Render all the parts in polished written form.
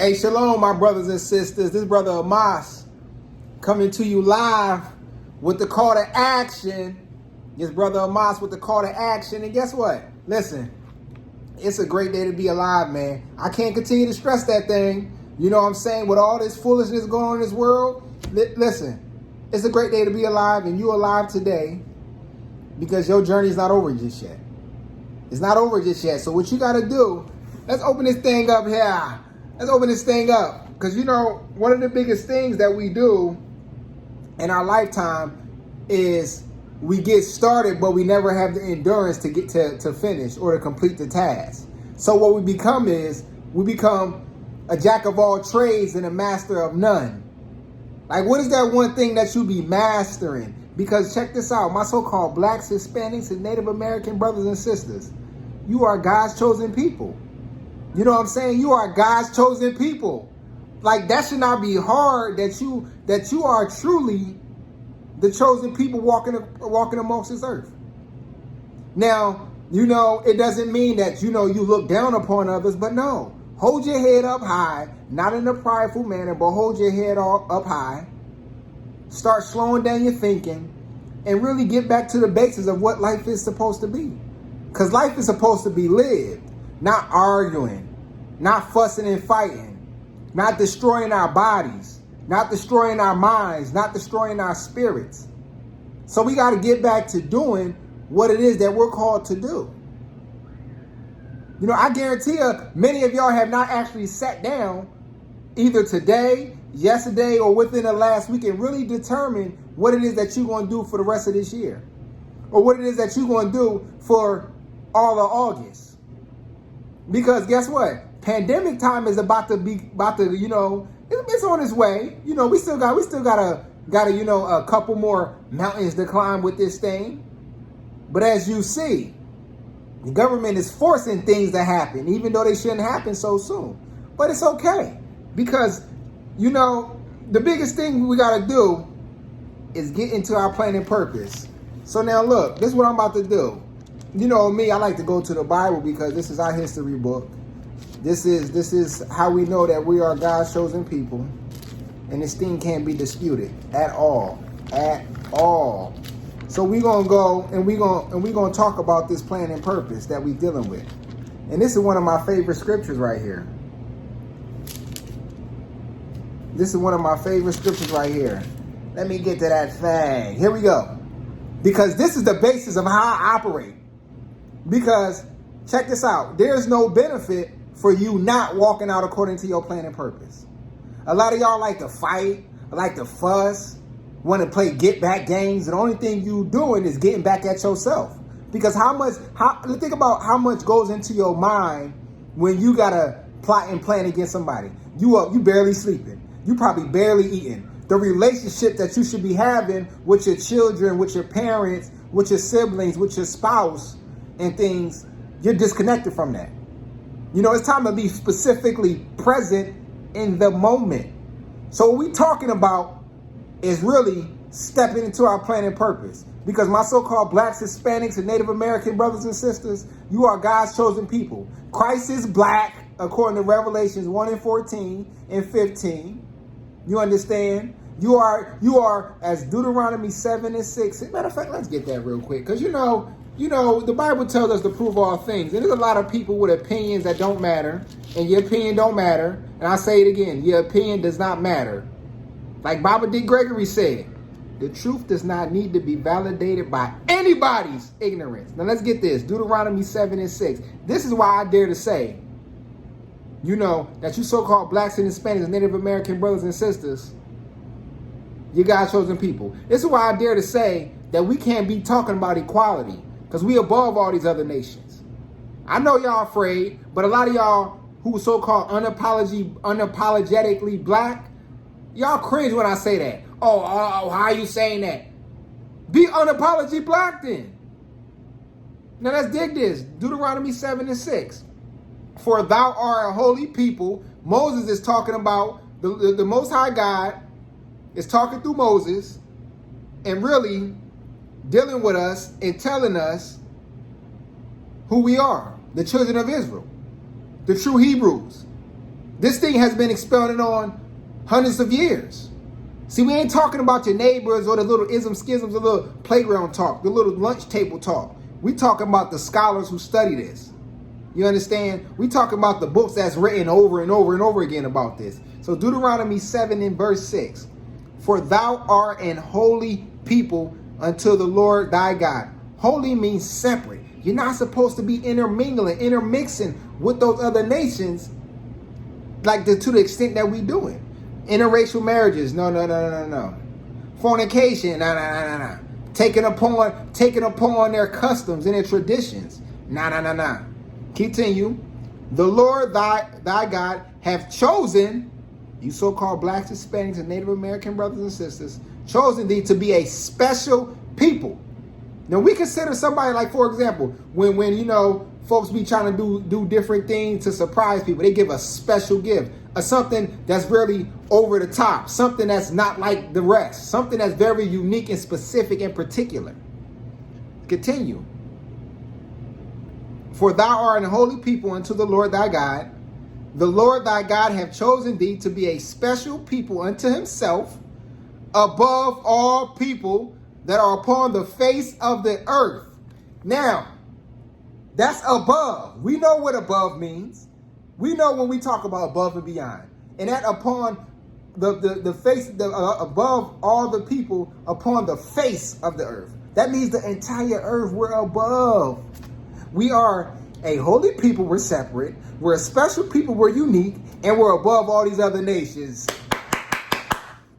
Hey, shalom, my brothers and sisters. This brother Amos coming to you live with the call to action. This brother Amos with the call to action. And guess what? Listen, it's a great day to be alive, man. I can't continue to stress that thing. You know what I'm saying? With all this foolishness going on in this world, listen, it's a great day to be alive, and you're alive today because your journey's not over just yet. It's not over just yet. So what you got to do, let's open this thing up here. Let's open this thing up. Because, you know, one of the biggest things that we do in our lifetime is we get started, but we never have the endurance to get to finish or to complete the task. So what we become is we become a jack of all trades and a master of none. Like, what is that one thing that you be mastering? Because check this out, my so-called blacks, Hispanics, and Native American brothers and sisters, you are God's chosen people. You know what I'm saying? You are God's chosen people. Like, that should not be hard, that you are truly the chosen people walking amongst this earth. Now, you know, it doesn't mean that, you know, you look down upon others, but no. Hold your head up high, not in a prideful manner, but hold your head up high. Start slowing down your thinking and really get back to the basics of what life is supposed to be. Because life is supposed to be lived. Not arguing, not fussing and fighting, not destroying our bodies, not destroying our minds, not destroying our spirits. So we got to get back to doing what it is that we're called to do. You know, I guarantee you, many of y'all have not actually sat down either today, yesterday, or within the last week and really determine what it is that you're going to do for the rest of this year. Or what it is that you're going to do for all of August. Because guess what? Pandemic time is about to, you know, it's on its way. You know, we still got you know, a couple more mountains to climb with this thing. But as you see, the government is forcing things to happen, even though they shouldn't happen so soon. But it's okay. Because, you know, the biggest thing we got to do is get into our plan and purpose. So now look, this is what I'm about to do. You know me, I like to go to the Bible because this is our history book. This is how we know that we are God's chosen people. And this thing can't be disputed at all. At all. So we're gonna go and we're gonna talk about this plan and purpose that we're dealing with. And this is one of my favorite scriptures right here. This is one of my favorite scriptures right here. Let me get to that thing. Here we go. Because this is the basis of how I operate. Because, check this out, there's no benefit for you not walking out according to your plan and purpose. A lot of y'all like to fight, like to fuss, want to play get back games, and the only thing you doing is getting back at yourself. Because think about how much goes into your mind when you gotta plot and plan against somebody. You barely sleeping. You probably barely eating. The relationship that you should be having with your children, with your parents, with your siblings, with your spouse, and things, you're disconnected from that. You know, it's time to be specifically present in the moment. So what we're talking about is really stepping into our plan and purpose. Because my so-called blacks, Hispanics, and Native American brothers and sisters, you are God's chosen people. Christ is black, according to Revelations 1:14 and 15. You understand? You are as Deuteronomy 7:6. Matter of fact, let's get that real quick. Because you know, the Bible tells us to prove all things. And there's a lot of people with opinions that don't matter. And your opinion don't matter. And I say it again, your opinion does not matter. Like Baba D. Gregory said, the truth does not need to be validated by anybody's ignorance. Now let's get this. Deuteronomy 7:6. This is why I dare to say, you know, that you so-called blacks and Hispanics and Native American brothers and sisters, you God's chosen people. This is why I dare to say that we can't be talking about equality because we above all these other nations. I know y'all afraid, but a lot of y'all who are so-called unapologetically black, y'all cringe when I say that. Oh, how are you saying that? Be unapologetically black then. Now let's dig this. Deuteronomy 7:6. For thou art a holy people. Moses is talking about the Most High God is talking through Moses and really dealing with us and telling us who we are, the children of Israel, the true Hebrews. This thing has been expounded on hundreds of years. See, we ain't talking about your neighbors or the little schisms, the little playground talk, the little lunch table talk. We talking about the scholars who study this. You understand? We talking about the books that's written over and over and over again about this. So Deuteronomy 7 and verse 6. For thou art an holy people unto the Lord thy God. Holy means separate. You're not supposed to be intermixing with those other nations to the extent that we do it. Interracial marriages, no. Fornication, no. Taking upon their customs and their traditions, no. Continue. The Lord thy God have chosen, you so-called blacks, Hispanics, and Native American brothers and sisters, chosen thee to be a special people. Now we consider somebody like, for example, when folks be trying to do different things to surprise people, they give a special gift, or something that's really over the top, something that's not like the rest, something that's very unique and specific and particular. Continue. For thou art an holy people unto the Lord thy God. The Lord thy God hath chosen thee to be a special people unto himself, above all people that are upon the face of the earth. Now, that's above. We know what above means. We know when we talk about above and beyond. And that upon the face, above all the people upon the face of the earth. That means the entire earth, we're above. We are a holy people, we're separate. We're a special people, we're unique. And we're above all these other nations.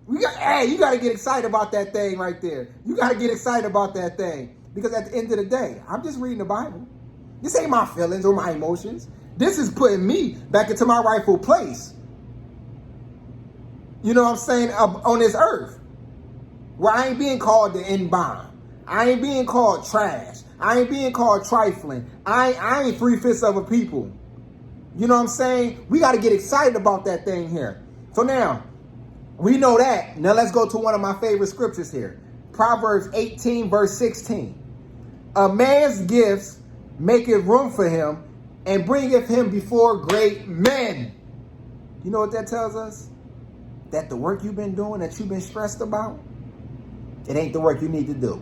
You got to get excited about that thing right there. You got to get excited about that thing. Because at the end of the day, I'm just reading the Bible. This ain't my feelings or my emotions. This is putting me back into my rightful place. You know what I'm saying? On this earth. Where I ain't being called the N-bomb. I ain't being called trash. I ain't being called trifling. I ain't 3/5 of a people. You know what I'm saying? We got to get excited about that thing here. So now, we know that. Now let's go to one of my favorite scriptures here. Proverbs 18 verse 16. A man's gifts maketh room for him, and bringeth him before great men. You know what that tells us? That the work you've been doing, that you've been stressed about, it ain't the work you need to do.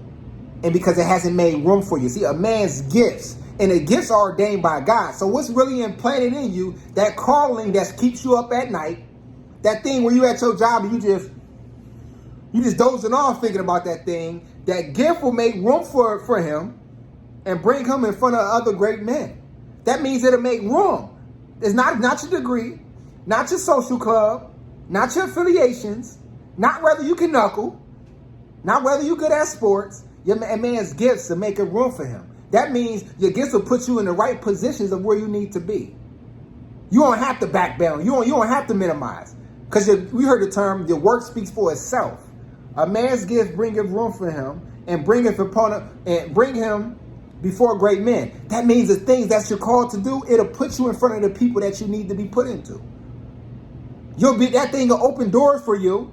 And because it hasn't made room for you. See, a man's gifts, and the gifts are ordained by God. So what's really implanted in you, that calling that keeps you up at night, that thing where you at your job and you just dozing off thinking about that thing, that gift will make room for him and bring him in front of other great men. That means it'll make room. It's not your degree, not your social club, not your affiliations, not whether you can knuckle, not whether you're good at sports. Your man's gifts will make a room for him. That means your gifts will put you in the right positions of where you need to be. You don't have to backbone. You don't have to minimize. Because we heard the term, your work speaks for itself. A man's gift bringeth room for him and bring him before great men. That means the things that you're called to do, it'll put you in front of the people that you need to be put into. That thing will open doors for you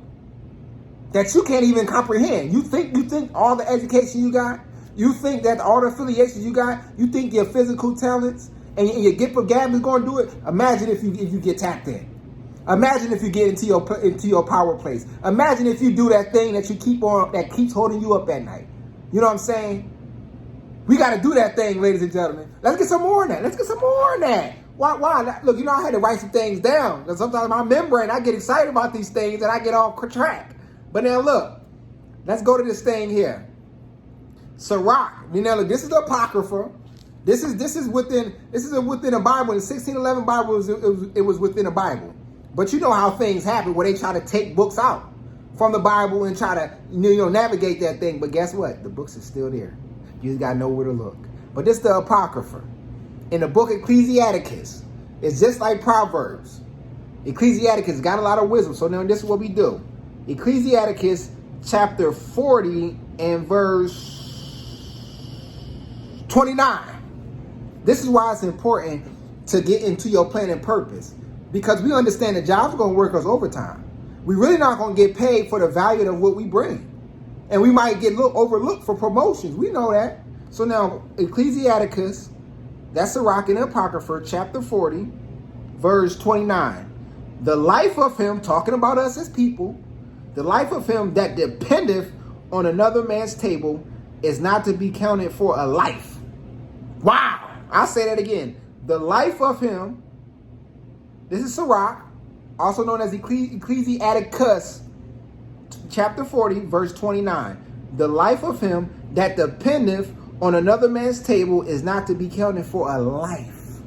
that you can't even comprehend. You think all the education you got, you think that all the affiliations you got, you think your physical talents and your gift of gab is going to do it. Imagine if you get tapped in. Imagine if you get into your power place. Imagine if you do that thing that that keeps holding you up at night. You know what I'm saying? We got to do that thing, ladies and gentlemen. Let's get some more on that. Why? Look, I had to write some things down. Because sometimes my membrane, I get excited about these things and I get off track. But now look, let's go to this thing here. Sirach. Now look, this is the Apocrypha. This is within the Bible. In the 1611 Bible, it was within the Bible. But you know how things happen where they try to take books out from the Bible and try to navigate that thing. But guess what? The books are still there. You just gotta know where to look. But this is the Apocrypha. In the book Ecclesiasticus, it's just like Proverbs. Ecclesiasticus got a lot of wisdom. So now this is what we do. Ecclesiasticus chapter 40 and verse 29. This is why it's important to get into your plan and purpose. Because we understand that jobs are going to work us overtime. We're really not going to get paid for the value of what we bring. And we might get overlooked for promotions. We know that. So now, Ecclesiasticus, that's Sirach in the Apocrypha, chapter 40, verse 29. The life of him, talking about us as people, the life of him that dependeth on another man's table is not to be counted for a life. Wow. I'll say that again. The life of him, this is Sirach, also known as Ecclesiasticus, chapter 40, verse 29. The life of him that dependeth on another man's table is not to be counted for a life.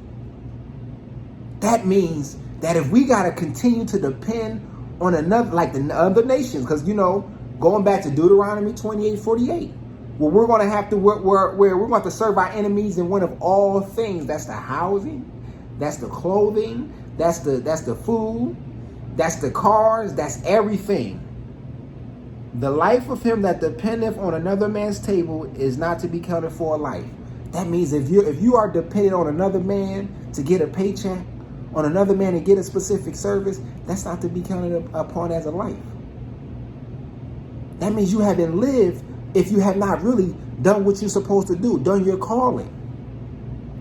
That means that if we got to continue to depend on another, like the other nations, because, going back to Deuteronomy 28:48, where we're going to have to, where we're going to serve our enemies in one of all things. That's the housing, that's the clothing, that's the food, that's the cars, that's everything. The life of him that dependeth on another man's table is not to be counted for a life. That means if you are dependent on another man to get a paycheck, on another man to get a specific service, that's not to be counted upon as a life. That means you haven't lived if you have not really done what you're supposed to do, done your calling.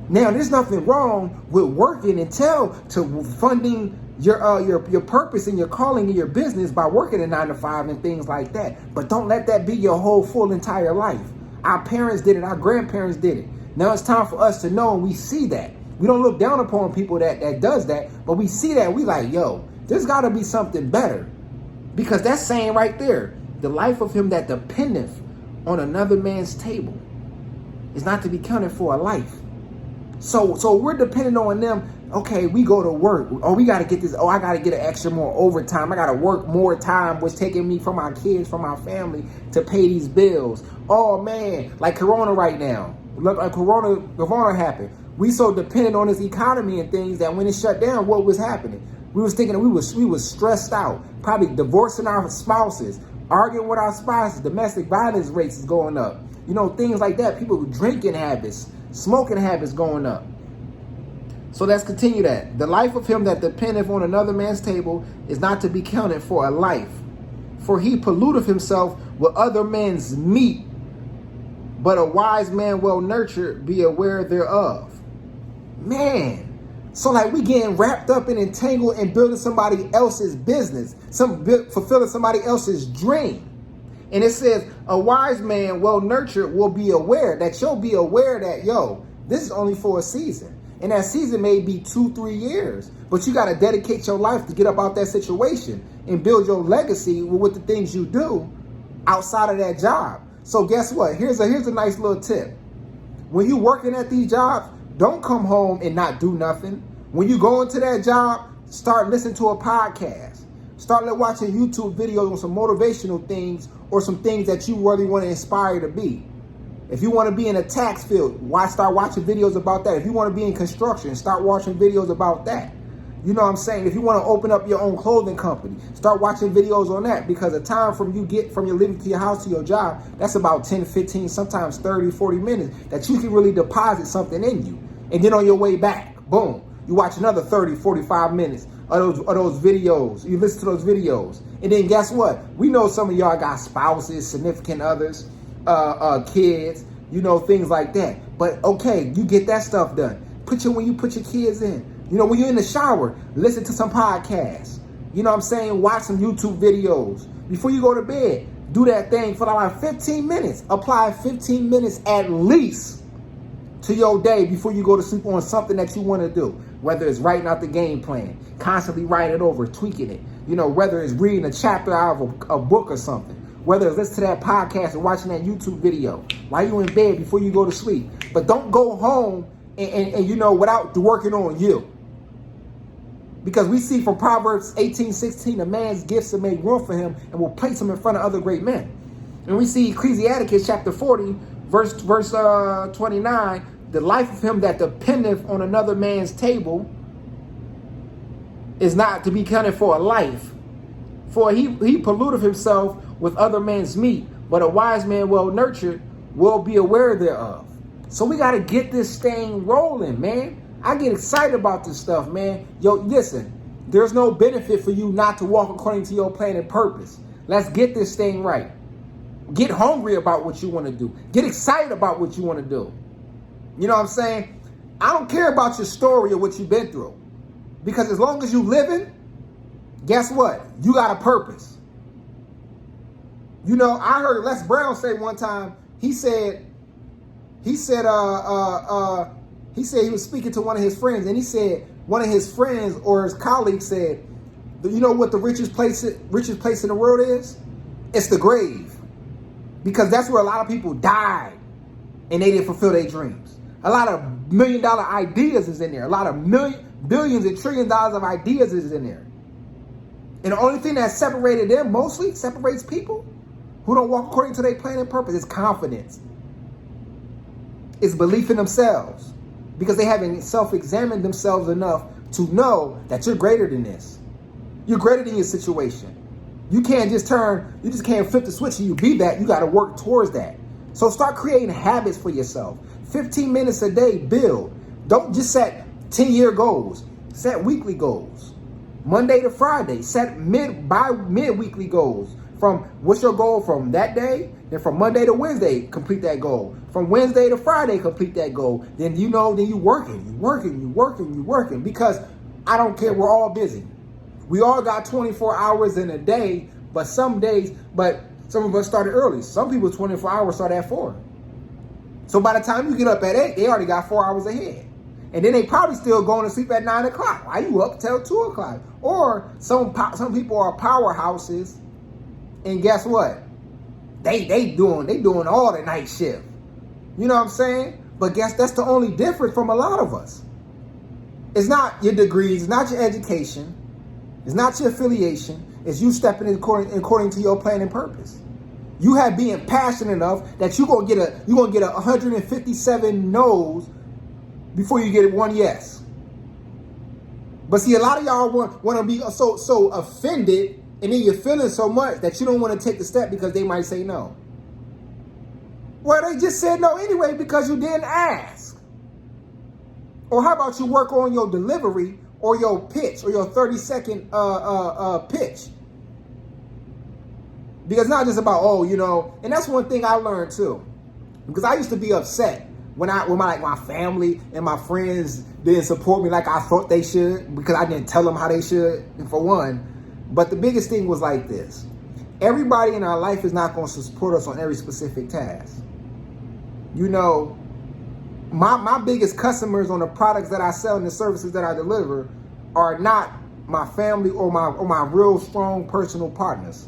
Now, there's nothing wrong with working to funding your purpose and your calling and your business by working a 9-to-5 and things like that. But don't let that be your whole full entire life. Our parents did it. Our grandparents did it. Now it's time for us to know, and we see that. We don't look down upon people that does that, but we see that, and we like, yo, there's got to be something better. Because that's saying right there, the life of him that dependeth on another man's table is not to be counted for a life. So we're dependent on them. Okay, we go to work. Oh, we got to get this. Oh, I got to get an extra more overtime. I got to work more time, which taking me from my kids, from my family to pay these bills. Oh, man, like Corona right now. Look, like Corona happened. We so dependent on this economy and things that when it shut down, what was happening? We was thinking we was stressed out, probably divorcing our spouses, arguing with our spouses, domestic violence rates is going up. Things like that. People with drinking habits, smoking habits going up. So let's continue that. The life of him that dependeth on another man's table is not to be counted for a life. For he polluteth himself with other men's meat, but a wise man well nurtured be aware thereof. Man, so like we getting wrapped up and entangled in building somebody else's business, fulfilling somebody else's dream. And it says a wise man well nurtured will be aware that you'll be aware that, this is only for a season. And that season may be 2-3 years, but you got to dedicate your life to get up out that situation and build your legacy with the things you do outside of that job. So guess what? Here's a nice little tip. When you working at these jobs, don't come home and not do nothing. When you go into that job, start listening to a podcast. Start watching YouTube videos on some motivational things or some things that you really want to inspire to be. If you want to be in a tax field, start watching videos about that. If you want to be in construction, start watching videos about that. You know what I'm saying? If you want to open up your own clothing company, start watching videos on that, because the time from your living to your house to your job, that's about 10, 15, sometimes 30, 40 minutes that you can really deposit something in you. And then on your way back, boom, you watch another 30, 45 minutes of those videos. You listen to those videos. And then guess what? We know some of y'all got spouses, significant others, kids, things like that. But okay, you get that stuff done. When you put your kids in. When you're in the shower, listen to some podcasts. Watch some YouTube videos. Before you go to bed, do that thing for like 15 minutes. Apply 15 minutes at least to your day before you go to sleep on something that you want to do. Whether it's writing out the game plan, constantly writing it over, tweaking it. Whether it's reading a chapter out of a book or something. Whether it's listening to that podcast or watching that YouTube video while you're in bed before you go to sleep. But don't go home and without working on you. Because we see from Proverbs 18:16, a man's gifts will make room for him and will place him in front of other great men. And we see Ecclesiasticus chapter 40, verse 29, the life of him that dependeth on another man's table is not to be counted for a life. For he polluteth himself with other men's meat, but a wise man well nurtured will be aware thereof. So we got to get this thing rolling, man. I get excited about this stuff, man. Yo, listen, there's no benefit for you not to walk according to your plan and purpose. Let's get this thing right. Get hungry about what you want to do. Get excited about what you want to do. You know what I'm saying? I don't care about your story or what you've been through. Because as long as you living, guess what? You got a purpose. You know, I heard Les Brown say one time, he said he was speaking to one of his friends, and he said one of his friends or his colleagues said, you know what the richest place in the world is? It's the grave. Because that's where a lot of people died and they didn't fulfill their dreams. A lot of $1 million ideas is in there. A lot of billions and trillions of dollars of ideas is in there. And the only thing that separated them, mostly separates people who don't walk according to their plan and purpose, is confidence. It's belief in themselves. Because they haven't self-examined themselves enough to know that you're greater than this. You're greater than your situation. You just can't flip the switch and you be that. You got to work towards that. So start creating habits for yourself. 15 minutes a day, build. Don't just set 10-year goals. Set weekly goals. Monday to Friday, set mid-weekly goals. From what's your goal from that day? Then from Monday to Wednesday, complete that goal. From Wednesday to Friday, complete that goal. Then you working. Because I don't care, we're all busy. We all got 24 hours in a day, but some of us started early. Some people 24 hours start at 4. So by the time you get up at 8, they already got 4 hours ahead. And then they probably still going to sleep at 9 o'clock. Why you up till 2 o'clock? Or some people are powerhouses, and guess what? They doing all the night shift. You know what I'm saying? But guess that's the only difference from a lot of us. It's not your degrees, it's not your education, it's not your affiliation, it's you stepping in according to your plan and purpose. You have being passionate enough that you're gonna get 157 no's before you get one yes. But see, a lot of y'all want to be so offended, and then you're feeling so much that you don't want to take the step because they might say no. Well, they just said no anyway because you didn't ask. Or how about you work on your delivery or your pitch or your 30-second pitch? Because it's not just about, and that's one thing I learned too. Because I used to be upset when my family and my friends didn't support me like I thought they should, because I didn't tell them how they should, for one. But the biggest thing was like this. Everybody in our life is not going to support us on every specific task. My biggest customers on the products that I sell and the services that I deliver are not my family or my real strong personal partners.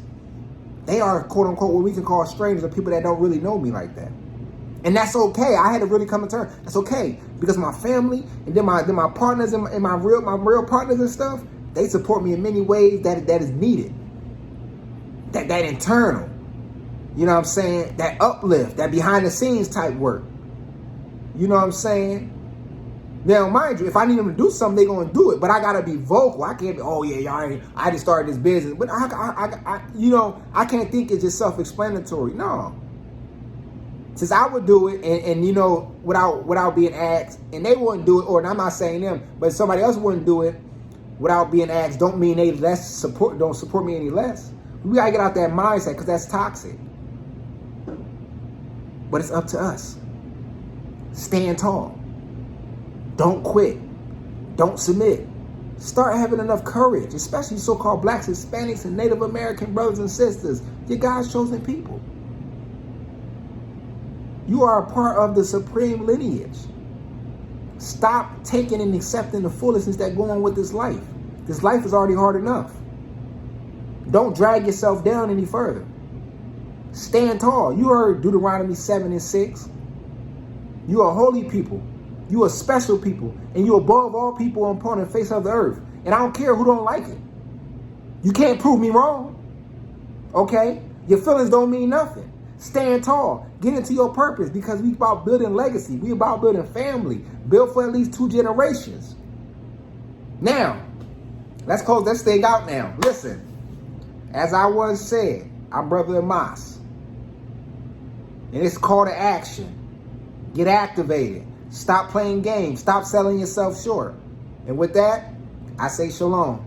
They are, quote unquote, what we can call strangers, or people that don't really know me like that. And that's okay. I had to really come to terms. That's okay, because my family and then my partners and my real partners and stuff, they support me in many ways that is needed. That internal, you know what I'm saying? That uplift, that behind the scenes type work. You know what I'm saying? Now, mind you, if I need them to do something, they're going to do it. But I got to be vocal. I can't be, y'all, I just started this business. But I can't think it's just self-explanatory. No. Since I would do it and without being asked, and they wouldn't do it, or I'm not saying them, but somebody else wouldn't do it without being asked, don't mean they don't support me any less. We got to get out that mindset, because that's toxic. But it's up to us. Stand tall. Don't quit. Don't submit. Start having enough courage, especially so-called blacks, Hispanics, and Native American brothers and sisters. You're God's chosen people. You are a part of the supreme lineage. Stop taking and accepting the foolishness that go on with this life. This life is already hard enough. Don't drag yourself down any further. Stand tall. You heard Deuteronomy 7:6. You are holy people. You are special people. And you above all people upon the face of the earth. And I don't care who don't like it. You can't prove me wrong. Okay? Your feelings don't mean nothing. Stand tall. Get into your purpose, because we about building legacy. We about building family. Build for at least 2 generations. Now, let's close this thing out now. Listen, as I once said, our brother Amos, and it's call to action. Get activated. Stop playing games. Stop selling yourself short. And with that, I say shalom.